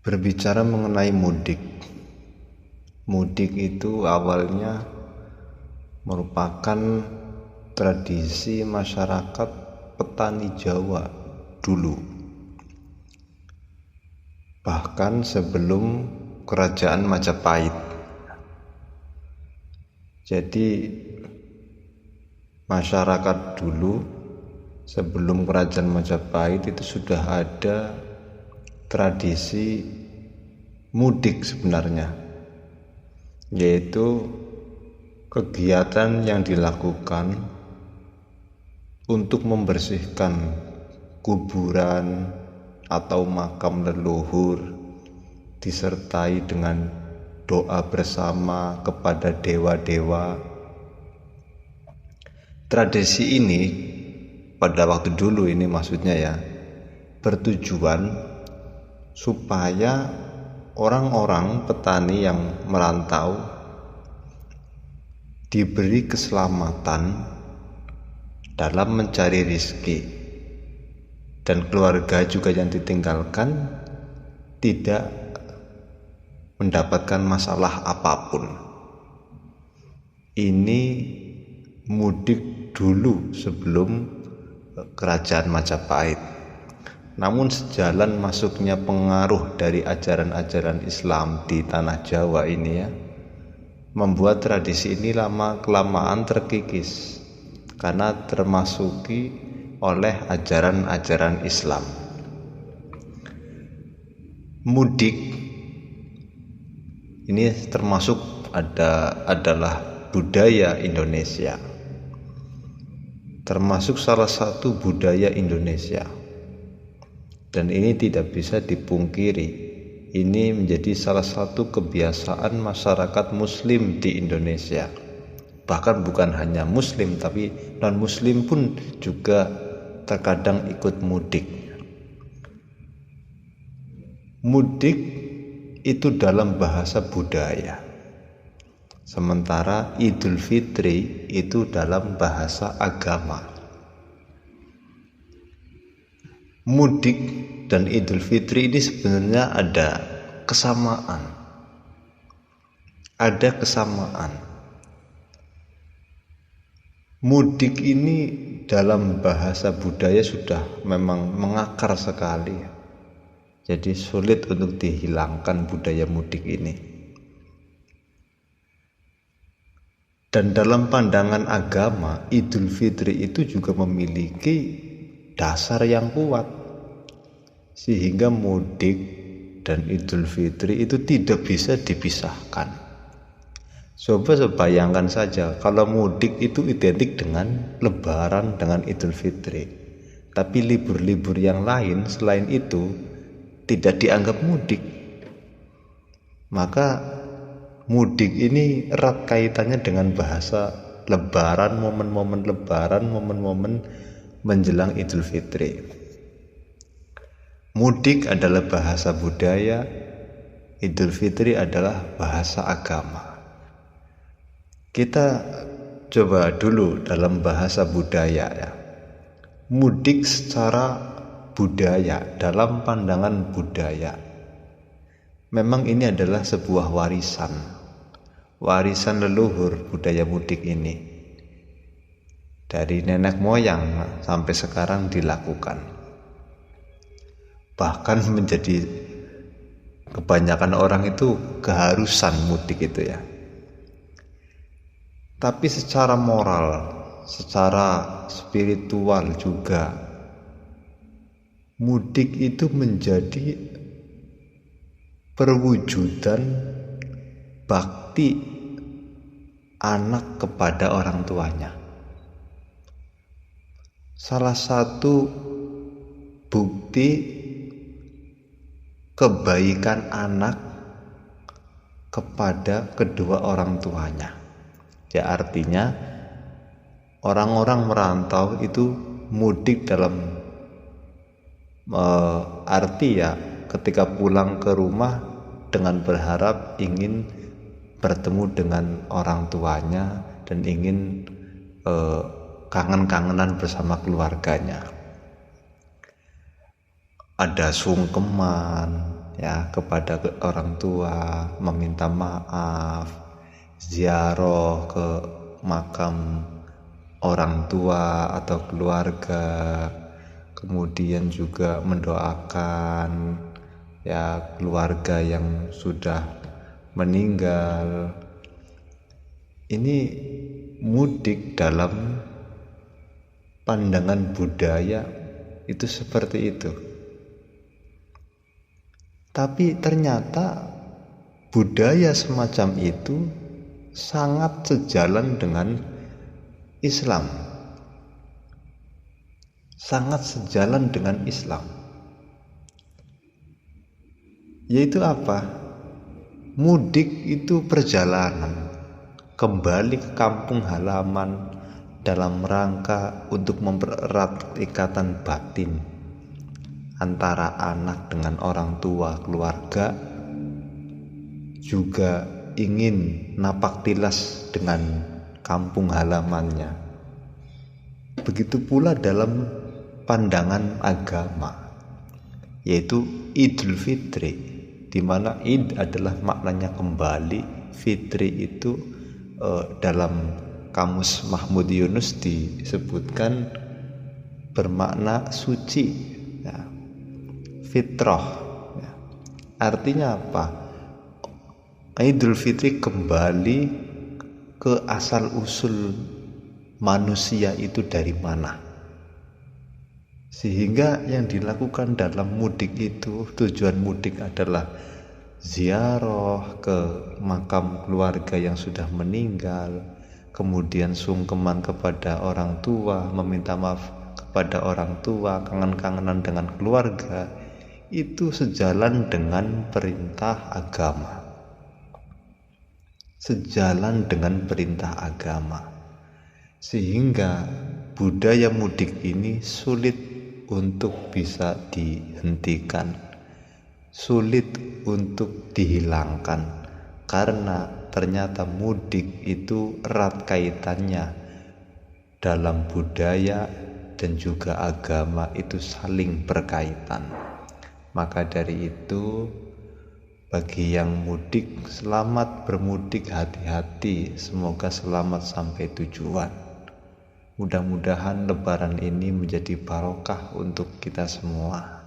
Berbicara mengenai mudik. Mudik itu awalnya merupakan tradisi masyarakat petani Jawa dulu. Bahkan sebelum kerajaan Majapahit. Jadi masyarakat dulu sebelum kerajaan Majapahit itu sudah ada tradisi mudik sebenarnya, yaitu kegiatan yang dilakukan untuk membersihkan kuburan atau makam leluhur, disertai dengan doa bersama kepada dewa-dewa. Tradisi ini pada waktu dulu ini maksudnya ya, bertujuan supaya orang-orang petani yang merantau diberi keselamatan dalam mencari rezeki, dan keluarga juga yang ditinggalkan tidak mendapatkan masalah apapun. Ini mudik dulu sebelum kerajaan Majapahit. Namun sejalan masuknya pengaruh dari ajaran-ajaran Islam di tanah Jawa ini ya, membuat tradisi ini lama-kelamaan terkikis karena termasuki oleh ajaran-ajaran Islam. Mudik ini termasuk adalah budaya Indonesia, termasuk salah satu budaya Indonesia, dan ini tidak bisa dipungkiri. Ini menjadi salah satu kebiasaan masyarakat Muslim di Indonesia. Bahkan bukan hanya Muslim, tapi non-Muslim pun juga terkadang ikut mudik. Mudik itu dalam bahasa budaya, sementara Idul Fitri itu dalam bahasa agama. Mudik dan Idul Fitri ini sebenarnya ada kesamaan. Mudik ini dalam bahasa budaya sudah memang mengakar sekali. Jadi sulit untuk dihilangkan budaya mudik ini. Dan dalam pandangan agama, Idul Fitri itu juga memiliki dasar yang kuat, sehingga mudik dan Idul Fitri itu tidak bisa dipisahkan. Coba bayangkan saja kalau mudik itu identik dengan Lebaran dengan Idul Fitri, tapi libur-libur yang lain selain itu tidak dianggap mudik. Maka mudik ini erat kaitannya dengan bahasa Lebaran, momen-momen Lebaran, momen-momen menjelang Idul Fitri. Mudik adalah bahasa budaya, Idul Fitri adalah bahasa agama. Kita coba dulu dalam bahasa budaya ya. Mudik secara budaya, dalam pandangan budaya, memang ini adalah sebuah warisan leluhur budaya mudik ini. Dari nenek moyang sampai sekarang dilakukan. Bahkan menjadi kebanyakan orang itu keharusan mudik itu ya. Tapi secara moral, secara spiritual juga, mudik itu menjadi perwujudan bakti anak kepada orang tuanya. Salah satu bukti kebaikan anak kepada kedua orang tuanya. Ya, artinya orang-orang merantau itu mudik dalam arti ya, ketika pulang ke rumah dengan berharap ingin bertemu dengan orang tuanya dan ingin kangen-kangenan bersama keluarganya. Ada sungkeman ya, kepada orang tua, meminta maaf, ziarah ke makam orang tua atau keluarga, kemudian juga mendoakan ya keluarga yang sudah meninggal. Ini mudik dalam pandangan budaya itu seperti itu. Tapi ternyata budaya semacam itu sangat sejalan dengan Islam. Sangat sejalan dengan Islam. Yaitu apa? Mudik itu perjalanan kembali ke kampung halaman dalam rangka untuk mempererat ikatan batin antara anak dengan orang tua keluarga, juga ingin napak tilas dengan kampung halamannya. Begitu pula dalam pandangan agama, yaitu Idul Fitri, di mana Id adalah maknanya kembali, Fitri itu dalam Kamus Mahmud Yunus disebutkan bermakna suci, ya, fitrah. Ya. Artinya apa? Idul Fitri kembali ke asal usul manusia itu dari mana. Sehingga yang dilakukan dalam mudik itu, tujuan mudik adalah ziarah ke makam keluarga yang sudah meninggal, kemudian sungkeman kepada orang tua, meminta maaf kepada orang tua, kangen-kangenan dengan keluarga. Itu sejalan dengan perintah agama. Sejalan dengan perintah agama. Sehingga budaya mudik ini sulit untuk bisa dihentikan, sulit untuk dihilangkan, karena ternyata mudik itu erat kaitannya dalam budaya dan juga agama, itu saling berkaitan. Maka dari itu, bagi yang mudik, selamat bermudik, hati-hati, semoga selamat sampai tujuan. Mudah-mudahan lebaran ini menjadi barokah untuk kita semua.